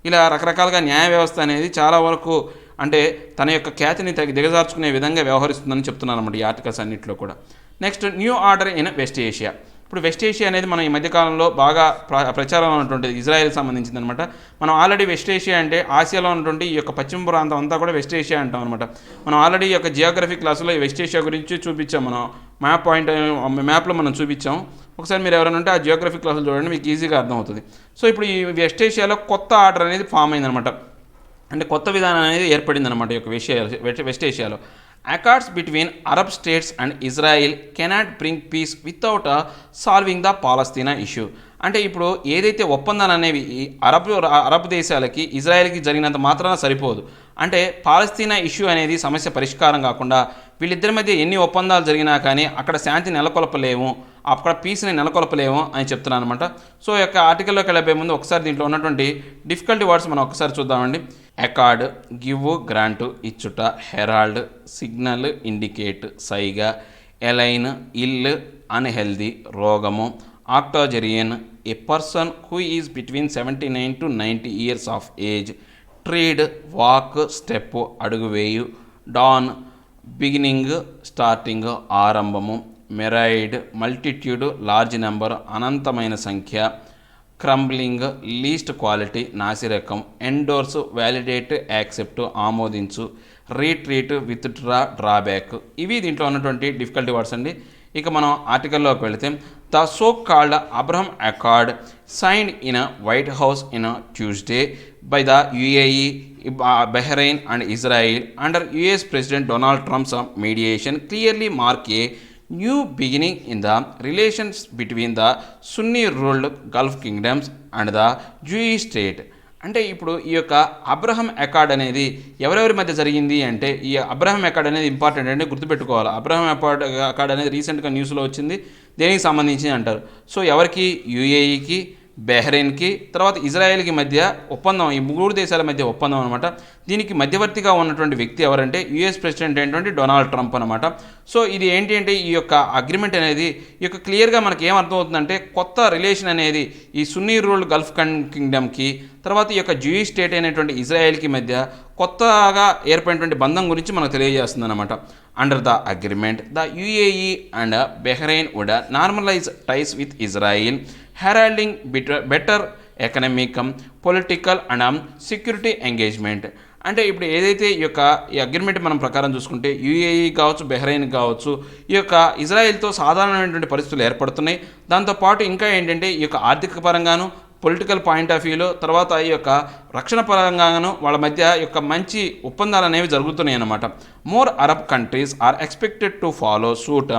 ఇలా రకరకాలుగా న్యాయ వ్యవస్థ అనేది చాలా వరకు అంటే తన యొక్క ఖ్యాతిని దిగజార్చుకునే విధంగా వ్యవహరిస్తుందని చెప్తున్నాను అన్నమాట ఈ ఆర్టికల్స్ అన్నింటిలో కూడా. Next, new order in west Asia. ఇప్పుడు వెస్ట్ ఏషియా అనేది మనం ఈ మధ్యకాలంలో బాగా ప్రచారంలో ఉన్నటువంటిది, ఇజ్రాయెల్కి సంబంధించింది అనమాట. మనం ఆల్రెడీ వెస్ట్ ఏషియా అంటే ఆసియాలో ఉన్నటువంటి ఈ యొక్క పశ్చిమ ప్రాంతం అంతా కూడా వెస్ట్ ఏషియా అంటాం అనమాట. మనం ఆల్రెడీ ఈ యొక్క జియోగ్రఫీ క్లాసులో ఈ వెస్ట్ ఏషియా గురించి చూపించాం. మనం మ్యాప్లో మనం చూపించాం. ఒకసారి మీరు ఎవరైనా ఉంటే ఆ జియోగ్రఫీ క్లాసులు చూడండి, మీకు ఈజీగా అర్థమవుతుంది. సో ఇప్పుడు ఈ వెస్ట్ ఏషియాలో కొత్త ఆర్డర్ అనేది ఫామ్ అయిందనమాట. అంటే కొత్త విధానం అనేది ఏర్పడింది అనమాట ఈ యొక్క west ఏషియాలో. accords between Arab states and Israel cannot bring peace without solving the Palestina issue. అంటే ఇప్పుడు ఏదైతే ఒప్పందాలు అనేవి ఈ అరబ్ దేశాలకి ఇజ్రాయెల్కి జరిగినంత మాత్రాన సరిపోదు. అంటే పాలస్తీనా ఇష్యూ అనేది సమస్య పరిష్కారం కాకుండా వీళ్ళిద్దరి మధ్య ఎన్ని ఒప్పందాలు జరిగినా కానీ అక్కడ శాంతి నెలకొల్పలేము, అక్కడ పీస్ని నెలకొల్పలేము అని చెప్తున్నాను అనమాట. సో ఈ యొక్క ఆర్టికల్లోకి వెళ్ళబోయే ముందు ఒకసారి దీంట్లో ఉన్నటువంటి డిఫికల్టీ వర్డ్స్ మనం ఒకసారి చూద్దామండి. అకార్డ్, గివ్, గ్రాంట్, ఇచ్చుట, హెరాల్డ్, సిగ్నల్, ఇండికేట్, సైగా, ఎలైన్, ఇల్, అన్హెల్దీ, రోగము, octogenarian, a person who is between 79 to 90 years of age, tread, walk, step, అడుగువేయు, డాన్, బిగినింగ్, స్టార్టింగ్, ఆరంభము, మెరైడ్, మల్టిట్యూడ్, లార్జ్ నెంబర్, అనంతమైన సంఖ్య, క్రంబ్లింగ్, లీస్ట్ క్వాలిటీ, నాసిరకం, endorse, validate, accept, ఆమోదించు, retreat, withdraw, drawback. ఇవి దీంట్లో ఉన్నటువంటి డిఫికల్టీ వర్డ్స్ అండి. ఇక మనం ఆర్టికల్లోకి వెళితే the so called Abraham accord signed in white house in Tuesday by the UAE, Bahrain and Israel under US President Donald Trump's mediation clearly mark a new beginning in the relations between the Sunni-ruled Gulf kingdoms and the Jewish state. అంటే ఇప్పుడు ఈ యొక్క Abraham accord అనేది ఎవరెవరి మధ్య జరిగింది అంటే, ఈ అబ్రహం అకార్డ్ అనేది ఇంపార్టెంట్ అంటే గుర్తుపెట్టుకోవాలి. అబ్రహం అకార్డ్ అనేది రీసెంట్గా న్యూస్లో వచ్చింది, దేనికి సంబంధించి అంటారు. సో ఎవరికి? UAEకి, బెహ్రెయిన్కి, తర్వాత ఇజ్రాయెల్కి మధ్య ఒప్పందం, ఈ మూడు దేశాల మధ్య ఒప్పందం అనమాట. దీనికి మధ్యవర్తిగా ఉన్నటువంటి వ్యక్తి ఎవరంటే US ప్రెసిడెంట్ ఏంటంటే డొనాల్డ్ ట్రంప్ అనమాట. సో ఇది ఏంటి అంటే ఈ యొక్క అగ్రిమెంట్ అనేది ఈ యొక్క క్లియర్గా మనకి ఏమర్థమవుతుందంటే కొత్త రిలేషన్ అనేది ఈ సున్నీ రూల్డ్ గల్ఫ్ కింగ్డమ్కి తర్వాత ఈ యొక్క జూయిష్ స్టేట్ అయినటువంటి ఇజ్రాయెల్కి మధ్య కొత్తగా ఏర్పడినటువంటి బంధం గురించి మనకు తెలియజేస్తుంది అనమాట. Under the agreement the UAE and Bahrain would normalise ties with Israel, heralding better economic, political and security engagement. అంటే ఇప్పుడు ఏదైతే ఈ అగ్రిమెంట్ మనం ప్రకారం చూసుకుంటే UAE కావచ్చు, బెహ్రెయిన్ కావచ్చు, ఈ యొక్క ఇజ్రాయెల్తో సాధారణమైనటువంటి పరిస్థితులు ఏర్పడుతున్నాయి. దాంతోపాటు ఇంకా ఏంటంటే ఈ యొక్క ఆర్థిక పరంగాను, పొలిటికల్ పాయింట్ ఆఫ్ వ్యూలో, తర్వాత ఈ యొక్క రక్షణ పరంగాను వాళ్ళ మధ్య యొక్క మంచి ఒప్పందాలు అనేవి జరుగుతున్నాయి అన్నమాట. More Arab countries are expected to follow suit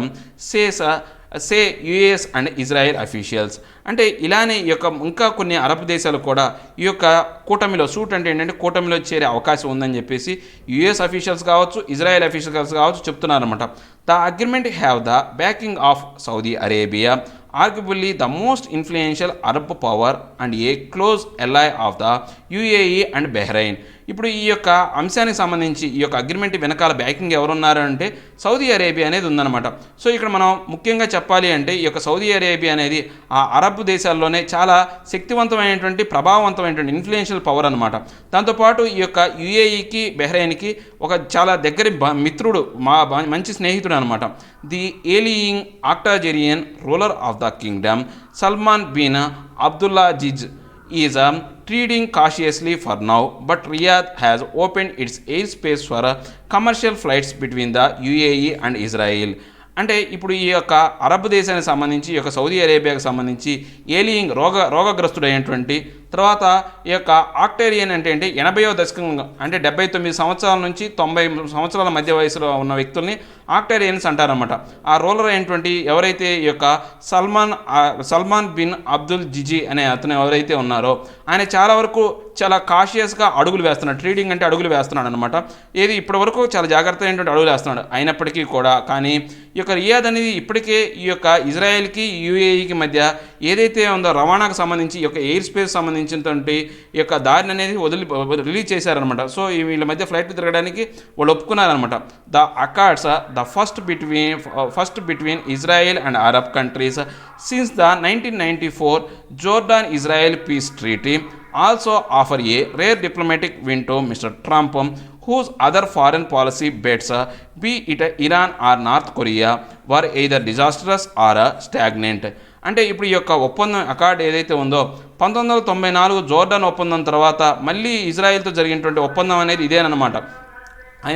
say US and Israel officials. అంటే ఇలానే ఈ యొక్క ఇంకా కొన్ని అరబ్ దేశాలు కూడా ఈ యొక్క కూటమిలో, సూట్ అంటే ఏంటంటే కూటమిలో చేరే అవకాశం ఉందని చెప్పేసి US అఫీషియల్స్ కావచ్చు, ఇజ్రాయెల్ అఫీషియల్స్ కావచ్చు చెప్తున్నారన్నమాట. The agreement have the backing of Saudi Arabia, arguably the most influential Arab power and a close ally of the UAE and Bahrain. ఇప్పుడు ఈ యొక్క అంశానికి సంబంధించి ఈ యొక్క అగ్రిమెంట్ వెనకాల బ్యాకింగ్ ఎవరున్నారు అంటే సౌదీ అరేబియా అనేది ఉందన్నమాట. సో ఇక్కడ మనం ముఖ్యంగా చెప్పాలి అంటే ఈ యొక్క సౌదీ అరేబియా అనేది ఆ అరబ్ దేశాల్లోనే చాలా శక్తివంతమైనటువంటి, ప్రభావవంతమైనటువంటి ఇన్ఫ్లుయెన్షియల్ పవర్ అనమాట. దాంతోపాటు ఈ యొక్క UAEకి, బెహ్రెయిన్కి ఒక చాలా దగ్గరి మిత్రుడు, మంచి స్నేహితుడు అనమాట. The ailing octogenarian ruler of the kingdom Salman bin Abdulaziz is treading cautiously for now, but Riyadh has opened its airspace for commercial flights between the UAE and Israel. అంటే ఇప్పుడు ఈ యొక్క అరబ్ దేశానికి సంబంధించి, ఈ యొక్క సౌదీ అరేబియాకి సంబంధించి ఏలియింగ్ రోగగ్రస్తుడైనటువంటి, తర్వాత ఈ యొక్క ఆక్టేరియన్ అంటే ఏంటి 80వ దశకం అంటే 79 సంవత్సరాల నుంచి 90 సంవత్సరాల మధ్య వయసులో ఉన్న వ్యక్తుల్ని ఆక్టేరియన్స్ అంటారనమాట. ఆ రూలర్ అయినటువంటి ఎవరైతే ఈ యొక్క సల్మాన్ బిన్ అబ్దుల్ జిజి అనే అతను ఎవరైతే ఉన్నారో ఆయన చాలా వరకు చాలా కాషియస్గా అడుగులు వేస్తున్నాడు. ట్రీడింగ్ అంటే అడుగులు వేస్తున్నాడు అనమాట. ఏది ఇప్పటి వరకు చాలా జాగ్రత్త అయినటువంటి అడుగులు వేస్తున్నాడు. అయినప్పటికీ కూడా కానీ ఈ యొక్క రియాద్ అనేది ఇప్పటికే ఈ యొక్క ఇజ్రాయెల్కి, UAEకి మధ్య ఏదైతే ఉందో రవాణాకు సంబంధించి ఈ యొక్క ఎయిర్ స్పేస్ సంబంధించినటువంటి ఈ యొక్క దారిని అనేది రిలీజ్ చేశారనమాట. సో వీళ్ళ మధ్య ఫ్లైట్ తిరగడానికి వాళ్ళు ఒప్పుకున్నారనమాట. The accords the first between Israel and Arab countries since the 1994 Jordan Israel peace treaty also offer a rare diplomatic win to Mr. Trump, whose other foreign policy bets, be it Iran or North Korea, were either disastrous or stagnant. అంటే ఇప్పుడు ఈ యొక్క ఒప్పందం accord ఏదైతే ఉందో 1994 Jordan ఒప్పందం తర్వాత మళ్ళీ ఇజ్రాయెల్తో జరిగినటువంటి ఒప్పందం అనేది ఇదేనమాట.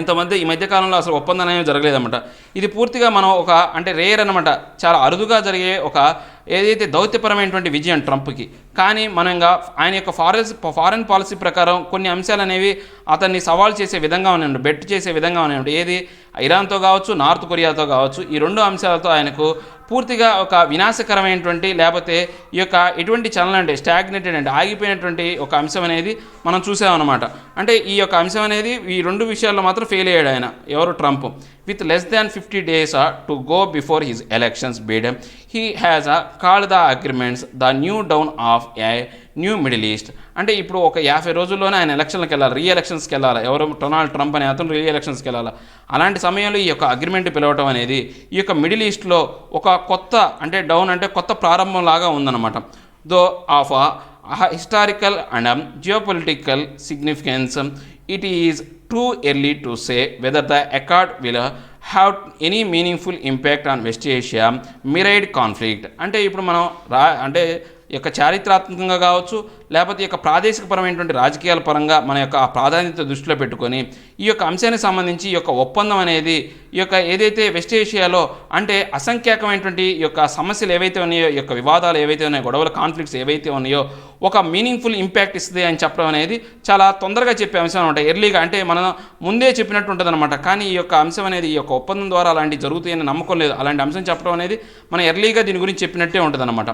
ఇంతమంది ఈ మధ్యకాలంలో అసలు ఒప్పందం అనేది జరగలేదన్నమాట. ఇది పూర్తిగా మనం అంటే రేర్ అనమాట, చాలా అరుదుగా జరిగే ఏదైతే దౌత్యపరమైనటువంటి విజయం ట్రంప్కి. కానీ మనం ఇంకా ఆయన యొక్క ఫారెన్ పాలసీ ప్రకారం కొన్ని అంశాలు అనేవి అతన్ని సవాల్ చేసే విధంగా ఉన్నాయండి, బెట్ చేసే విధంగా ఉన్నాయండి. ఏది ఇరాన్తో కావచ్చు, నార్త్ కొరియాతో కావచ్చు, ఈ రెండు అంశాలతో ఆయనకు పూర్తిగా ఒక వినాశకరమైనటువంటి లేకపోతే ఈ యొక్క ఎటువంటి చలనం అంటే స్టాగ్నేటెడ్ అంటే ఆగిపోయినటువంటి ఒక అంశం అనేది మనం చూసామన్నమాట. అంటే ఈ యొక్క అంశం అనేది ఈ రెండు విషయాల్లో మాత్రం ఫెయిల్ అయ్యాడు ఆయన, ఎవరు Trump. with less than 50 days to go before his elections bid, he has called the agreements the new dawn of a new middle east. అంటే ఇప్పుడు ఒక 50 రోజుల్లోనే ఆయన ఎలక్షన్లకు వెళ్ళాలి, రీ ఎలక్షన్స్కి వెళ్ళాలి. ఎవరు డొనాల్డ్ ట్రంప్ అనే అతను రీ ఎలక్షన్స్కి వెళ్ళాలి. అలాంటి సమయంలో ఈ యొక్క అగ్రిమెంట్ పిలవటం అనేది ఈ యొక్క మిడిల్ ఈస్ట్లో ఒక కొత్త అంటే డౌన్ అంటే కొత్త ప్రారంభం లాగా ఉందన్నమాట. Though of historical and geopolitical significance, it is too early to say whether the accord will have any meaningful impact on West Asia mirrored conflict. అంటే ఇప్పుడు మనం అంటే ఈ యొక్క చారిత్రాత్మకంగా కావచ్చు లేకపోతే ఈ యొక్క ప్రాదేశికపరమైనటువంటి రాజకీయాల పరంగా మన యొక్క ప్రాధాన్యత దృష్టిలో పెట్టుకొని ఈ యొక్క అంశానికి సంబంధించి ఈ యొక్క ఒప్పందం అనేది ఈ యొక్క ఏదైతే వెస్ట్ ఏషియాలో అంటే అసంఖ్యాకమైనటువంటి ఈ యొక్క సమస్యలు ఏవైతే ఉన్నాయో, ఈ యొక్క వివాదాలు ఏవైతే ఉన్నాయో, గొడవల కాన్ఫ్లిక్ట్స్ ఏవైతే ఉన్నాయో ఒక మీనింగ్ఫుల్ ఇంపాక్ట్ ఇస్తుంది అని చెప్పడం అనేది చాలా తొందరగా చెప్పే అంశం అనమాట. ఎర్లీగా అంటే మనం ముందే చెప్పినట్టు ఉంటుంది అనమాట. కానీ ఈ యొక్క అంశం అనేది ఈ యొక్క ఒప్పందం ద్వారా అలాంటివి జరుగుతాయని నమ్మకం లేదు. అలాంటి అంశం చెప్పడం అనేది మనం ఎర్లీగా దీని గురించి చెప్పినట్టే ఉంటుంది అనమాట.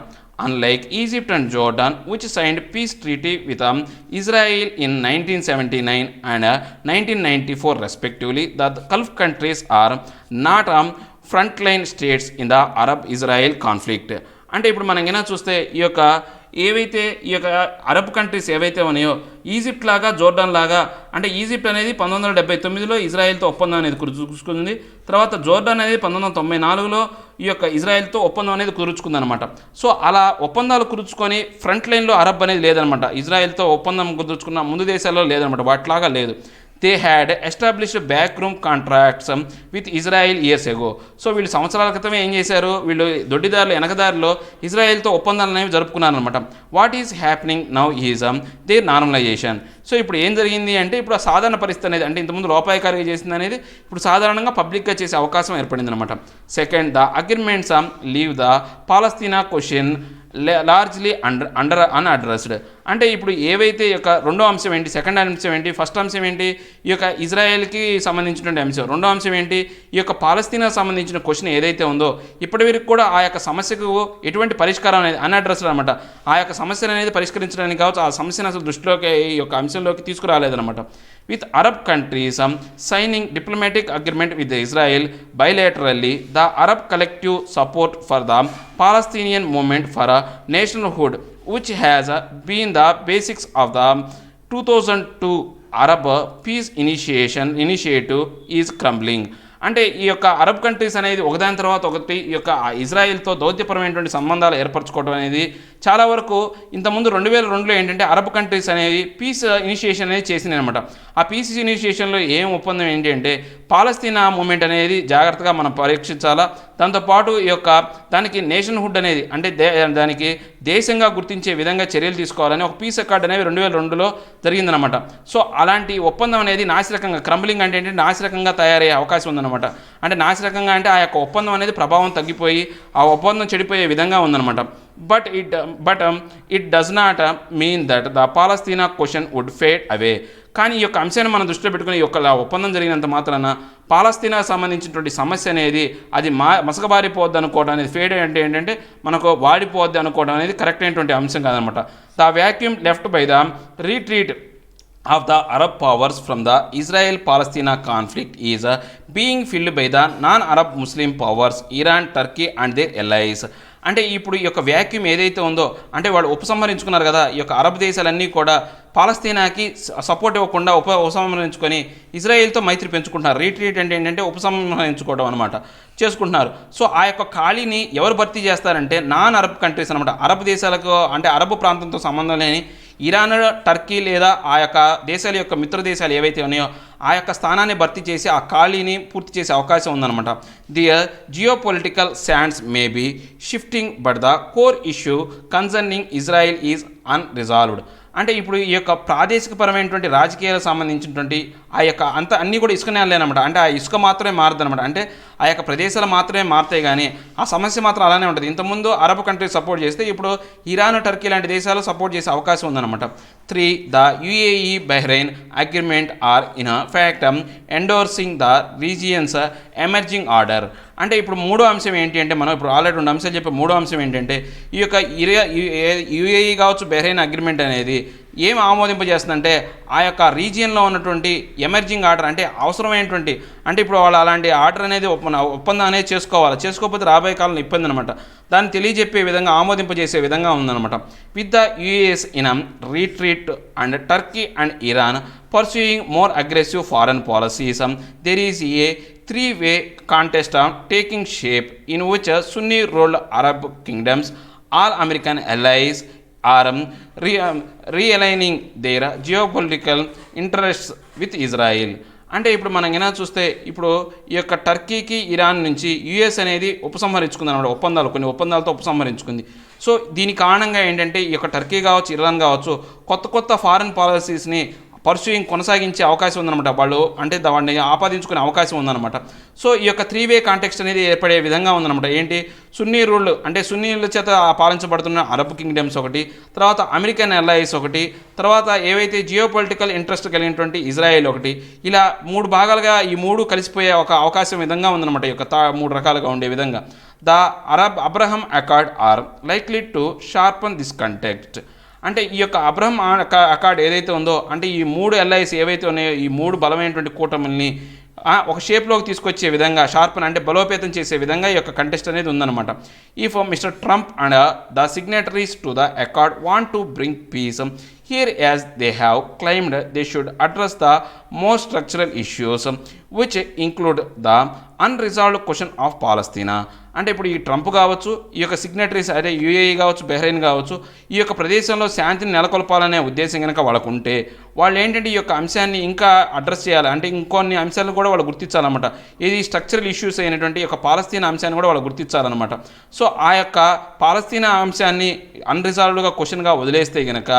Unlike Egypt and Jordan, which signed peace treaty with Israel in 1979 and 1994 respectively, the Gulf countries are not frontline states in the Arab-Israel conflict. అంటే ఇప్పుడు మనం ఏమైనా చూస్తే ఈ యొక్క ఏవైతే ఈ యొక్క అరబ్ కంట్రీస్ ఏవైతే ఉన్నాయో ఈజిప్ట్ లాగా జోర్డాన్ లాగా, అంటే ఈజిప్ట్ అనేది 1979లో ఇజ్రాయెల్తో ఒప్పందం అనేది కుదుర్చుకుంది. తర్వాత జోర్డాన్ అనేది 1994లో ఈ యొక్క ఇజ్రాయెల్తో ఒప్పందం అనేది కుదుర్చుకుందనమాట. సో అలా ఒప్పందాలు కుదుర్చుకొని ఫ్రంట్ లైన్లో అరబ్ అనేది లేదనమాట. ఇజ్రాయెల్తో ఒప్పందం కుదుర్చుకున్న ముందు దేశాల్లో లేదనమాట, వాటిలాగా లేదు. They had established back room contracts with Israel years ago. So వీళ్ళు సంవత్సరాల క్రితమే ఏం చేశారు, వీళ్ళు దొడ్డిదారులు వెనకదారిలో ఇజ్రాయెల్తో ఒప్పందాలు అనేవి జరుపుకున్నారనమాట. What is happening now is the normalisation. So ఇప్పుడు ఏం జరిగింది అంటే ఇప్పుడు ఆ సాధారణ పరిస్థితి అనేది అంటే ఇంతకుముందు లోపాయకారిగా చేసింది అనేది ఇప్పుడు సాధారణంగా పబ్లిక్గా చేసే అవకాశం ఏర్పడింది అనమాట. Second, the agreements leave the Palestine question largely unaddressed. అంటే ఇప్పుడు ఏవైతే ఈ యొక్క రెండో అంశం ఏంటి, సెకండ్ అంశం ఏంటి, ఫస్ట్ అంశం ఏంటి, ఈ యొక్క ఇజ్రాయెల్కి సంబంధించినటువంటి అంశం, రెండో అంశం ఏంటి, ఈ యొక్క పాలస్తీనా సంబంధించిన క్వశ్చన్ ఏదైతే ఉందో ఇప్పటి వరకు కూడా ఆ యొక్క సమస్యకు ఎటువంటి పరిష్కారం అనేది అన్అడ్రస్డ్ అనమాట. ఆ యొక్క సమస్యను అనేది పరిష్కరించడానికి కావచ్చు, ఆ సమస్యను అసలు దృష్టిలోకి ఈ యొక్క అంశంలోకి తీసుకురాలేదన్నమాట. with Arab countries signing diplomatic agreement with Israel bilaterally, the Arab collective support for the Palestinian movement for nationhood, which has been the basics of the 2002 Arab peace initiative, is crumbling. అంటే ఈ యొక్క Arab countries అనేది ఒకదాని తర్వాత ఒకటి ఈ యొక్క ఇజ్రాయెల్తో దౌత్యపరమైనటువంటి సంబంధాలు ఏర్పరచుకోవడం అనేది చాలా వరకు ఇంతకుముందు 2002లో ఏంటంటే అరబ్ కంట్రీస్ అనేవి పీస్ ఇనిషియేషన్ అనేది చేసినాయి అనమాట. ఆ పీస్ ఇనిషియేషన్లో ఏం ఒప్పందం ఏంటి అంటే పాలస్తీనా మూమెంట్ అనేది జాగ్రత్తగా మనం పరీక్షించాలా, దాంతోపాటు ఈ యొక్క దానికి నేషన్హుడ్ అనేది అంటే దానికి దేశంగా గుర్తించే విధంగా చర్యలు తీసుకోవాలని ఒక పీస్ అకార్డ్ అనేవి 2002లో జరిగిందనమాట. సో అలాంటి ఒప్పందం అనేది నాసిరకంగా క్రంబ్లింగ్ అంటే ఏంటంటే నాసిరకంగా తయారయ్యే అవకాశం ఉందన్నమాట. అంటే నాసిరకంగా అంటే ఆ యొక్క ఒప్పందం అనేది ప్రభావం తగ్గిపోయి ఆ ఒప్పందం చెడిపోయే విధంగా ఉందన్నమాట. But it does not mean that the Palestine question would fade away. కానీ ఈ యొక్క అంశాన్ని మనం దృష్టిలో పెట్టుకుని ఈ యొక్క ఒప్పందం జరిగినంత మాత్రాన పాలస్తీనాకు సంబంధించినటువంటి సమస్య అనేది అది మసకబారిపోద్ది అనుకోవడం అనేది ఫేడ్ అంటే ఏంటంటే మనకు వాడిపోద్ది అనుకోవడం అనేది కరెక్ట్ అయినటువంటి అంశం కాదనమాట. The vacuum left by the retreat of the Arab powers from the Israel-Palestina conflict is being filled by the non-Arab Muslim powers Iran, Turkey and their allies. అంటే ఇప్పుడు ఈ యొక్క వ్యాక్యూమ్ ఏదైతే ఉందో అంటే వాళ్ళు ఉపసంహరించుకున్నారు కదా, ఈ యొక్క అరబ్ దేశాలన్నీ కూడా పాలస్తీనాకి సపోర్ట్ ఇవ్వకుండా ఉపసంహరించుకొని ఇజ్రాయెల్తో మైత్రి పెంచుకుంటున్నారు. రీట్రీట్ అంటే ఏంటంటే ఉపసంహరించుకోవడం అనమాట చేసుకుంటున్నారు. సో ఆ యొక్క ఖాళీని ఎవరు భర్తీ చేస్తారంటే నాన్ అరబ్ కంట్రీస్ అనమాట. అరబ్ దేశాలకు అంటే అరబ్ ప్రాంతంతో సంబంధం లేని ఇరాన్, టర్కీ లేదా ఆ యొక్క దేశాల యొక్క మిత్ర దేశాలు ఏవైతే ఉన్నాయో ఆ యొక్క స్థానాన్ని భర్తీ చేసి ఆ ఖాళీని పూర్తి చేసే అవకాశం ఉందన్నమాట. The geopolitical sands may be shifting but the core issue concerning Israel is unresolved. అంటే ఇప్పుడు ఈ యొక్క ప్రాదేశికపరమైనటువంటి రాజకీయాలకు సంబంధించినటువంటి ఆ యొక్క అన్నీ కూడా ఇసుక నేలలేనమాట. అంటే ఆ ఇసుక మాత్రమే మారుదనమాట. అంటే ఆ యొక్క ప్రదేశాలు మాత్రమే మారుతాయి కానీ ఆ సమస్య మాత్రం అలానే ఉంటుంది. ఇంతకుముందు అరబ్ కంట్రీస్ సపోర్ట్ చేస్తే ఇప్పుడు ఇరాన్, టర్కీ లాంటి దేశాలు సపోర్ట్ చేసే అవకాశం ఉందన్నమాట. 3. The UAE Bahrain agreement are in fact endorsing the region's emerging order. అంటే ఇప్పుడు మూడో అంశం ఏంటి అంటే, మనం ఇప్పుడు ఆల్రెడీ 2 అంశాలు చెప్పే మూడో అంశం ఏంటంటే, ఈ యొక్క యుఏఈ కావచ్చు బహ్రెయిన్ అగ్రిమెంట్ అనేది ఏం ఆమోదింపజేస్తుందంటే ఆ యొక్క రీజియన్లో ఉన్నటువంటి ఎమర్జింగ్ ఆర్డర్, అంటే అవసరమైనటువంటి, అంటే ఇప్పుడు వాళ్ళు అలాంటి ఆర్డర్ అనేది ఒప్పందం అనేది చేసుకోకపోతే రాబోయే కాలంలో ఇబ్బంది అనమాట. దాన్ని తెలియజెప్పే విధంగా ఆమోదింపజేసే విధంగా ఉందన్నమాట. With the US in retreat and Turkey and Iran pursuing more aggressive foreign policies, there is a three-way contest taking shape in which Sunni ruled Arab kingdoms, all American allies, are realigning their geopolitical interests with Israel. అంటే ఇప్పుడు మనం ఏమైనా చూస్తే ఇప్పుడు ఈ యొక్క టర్కీకి Iran నుంచి US అనేది ఉపసంహరించుకుంది అనమాట. కొన్ని ఒప్పందాలతో ఉపసంహరించుకుంది. సో దీని కారణంగా ఏంటంటే ఈ యొక్క టర్కీ కావచ్చు, ఇరాన్ కావచ్చు, కొత్త ఫారెన్ పాలసీస్ని కొనసాగించే అవకాశం ఉందన్నమాట. వాళ్ళు అంటే వాడిని ఆపాదించుకునే అవకాశం ఉందన్నమాట. సో ఈ యొక్క 3-way కాంటెక్స్ట్ అనేది ఏర్పడే విధంగా ఉందన్నమాట. ఏంటి, సున్నీ రూల్ అంటే సున్నీల చేత పాలించబడుతున్న అరబ్ కింగ్డమ్స్ ఒకటి, తర్వాత అమెరికన్ అలైస్ ఒకటి, తర్వాత ఏవైతే జియో పొలిటికల్ ఇంట్రెస్ట్ కలిగినటువంటి ఇజ్రాయెల్ ఒకటి, ఇలా 3 భాగాలుగా ఈ 3 కలిసిపోయే ఒక అవకాశం విధంగా ఉందన్నమాట. ఈ యొక్క 3 రకాలుగా ఉండే విధంగా the Abraham Accord are likely to sharpen this context. అంటే ఈ యొక్క అబ్రహం అకార్డ్ ఏదైతే ఉందో, అంటే ఈ 3 ఎల్ఐస్ ఏవైతే ఉన్నాయో ఈ 3 బలమైనటువంటి కూటమిల్ని ఒక షేప్లోకి తీసుకొచ్చే విధంగా, షార్పన్ అంటే బలోపేతం చేసే విధంగా ఈ యొక్క కంటెస్ట్ అనేది ఉందన్నమాట. If Mr Trump and the signatories to the accord want to bring peace here as they have claimed they should address the most structural issues which include the unresolved question of Palestina. అంటే ఇప్పుడు ఈ Trump కావచ్చు, ఈ యొక్క signatories అదే UAE కావచ్చు, Bahrain కావచ్చు, ఈ యొక్క ప్రదేశంలో శాంతిని నెలకొల్పాలనే ఉద్దేశం కనుక వాళ్ళకు ఉంటే వాళ్ళు ఏంటంటే ఈ యొక్క అంశాన్ని ఇంకా అడ్రస్ చేయాలి. అంటే ఇంకొన్ని అంశాలను కూడా వాళ్ళు గుర్తించాలన్నమాట. ఇది స్ట్రక్చరల్ ఇష్యూస్ అయినటువంటి ఈ యొక్క పాలస్తీనా అంశాన్ని కూడా వాళ్ళు గుర్తించాలన్నమాట. సో ఆ యొక్క పాలస్తీనా అంశాన్ని అన్రిజాల్వ్డ్గా క్వశ్చన్గా వదిలేస్తే కనుక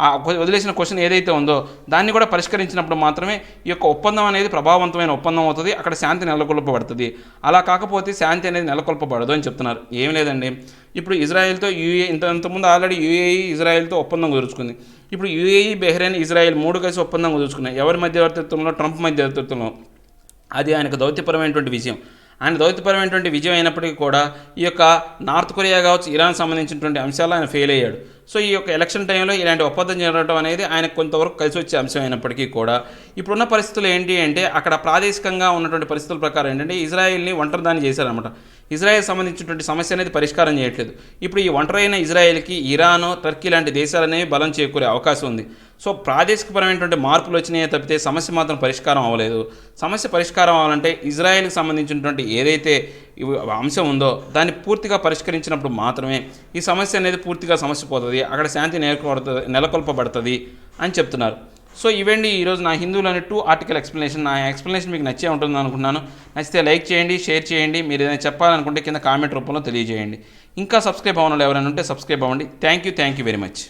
ఆ వదిలేసిన క్వశ్చన్ ఏదైతే ఉందో దాన్ని కూడా పరిష్కరించినప్పుడు మాత్రమే ఈ యొక్క ఒప్పందం అనేది ప్రభావవంతమైన ఒప్పందం అవుతుంది, అక్కడ శాంతి నెలకొల్పబడుతుంది. అలా కాకపోతే శాంతి అనేది నెలకొల్పబడదు అని చెప్తున్నారు. ఏం లేదండి, ఇప్పుడు ఇజ్రాయెల్తో ఇంతకుముందు ఆల్రెడీ యుఏఈ ఇజ్రాయెల్తో ఒప్పందం కుదుర్చుకుంది. ఇప్పుడు యుఏఈ, బహ్రెయిన్, ఇజ్రాయెల్ 3 కలిసి ఒప్పందం కుదుర్చుకున్నాయి. ఎవరి మధ్యవర్తిత్వంలో? ట్రంప్ మధ్యవర్తిత్వంలో. అది ఆయనకు దౌత్యపరమైనటువంటి విజయం. ఆయన దౌత్యపరమైనటువంటి విజయం అయినప్పటికీ కూడా ఈ యొక్క నార్త్ కొరియా కావచ్చు, ఇరాన్ సంబంధించినటువంటి అంశాలు ఆయన ఫెయిల్ అయ్యాడు. సో ఈ యొక్క ఎలక్షన్ టైంలో ఇలాంటి ఒప్పందం జరగడం అనేది ఆయనకు కొంతవరకు కలిసి వచ్చే అంశం అయినప్పటికీ కూడా ఇప్పుడున్న పరిస్థితులు ఏంటి అంటే అక్కడ ప్రాదేశికంగా ఉన్నటువంటి పరిస్థితుల ప్రకారం ఏంటంటే ఇజ్రాయెల్ని ఒంటరిదాన్ని చేశారనమాట. ఇజ్రాయెల్ సంబంధించినటువంటి సమస్య అనేది పరిష్కారం చేయట్లేదు. ఇప్పుడు ఈ ఒంటరైన ఇజ్రాయెల్కి ఇరాన్, టర్కీ లాంటి దేశాలనేవి బలం చేకూరే అవకాశం ఉంది. సో ప్రాదేశికపరమైనటువంటి మార్పులు వచ్చినాయే తప్పితే సమస్య మాత్రం పరిష్కారం అవ్వలేదు. సమస్య పరిష్కారం అవ్వాలంటే ఇజ్రాయెల్కి సంబంధించినటువంటి ఏదైతే అంశం ఉందో దాన్ని పూర్తిగా పరిష్కరించినప్పుడు మాత్రమే ఈ సమస్య అనేది పూర్తిగా సమస్య పోతుంది, అక్కడ శాంతి నెలకొల్పబడుతుంది అని చెప్తున్నారు. సో ఇవండి ఈరోజు నా హిందువులోని 2 ఆర్టికల్ ఎక్స్ప్లెనేషన్. నా ఎక్స్ప్లెనేషన్ మీకు నచ్చే ఉంటుంది అనుకుంటున్నాను. నచ్చితే లైక్ చేయండి, షేర్ చేయండి. మీరు ఏదైనా చెప్పాలనుకుంటే కింద కామెంట్ రూపంలో తెలియజేయండి. ఇంకా సబ్స్క్రైబ్ అవ్వడం ఎవరైనా ఉంటే సబ్స్క్రైబ్ అవ్వండి. Thank you very much.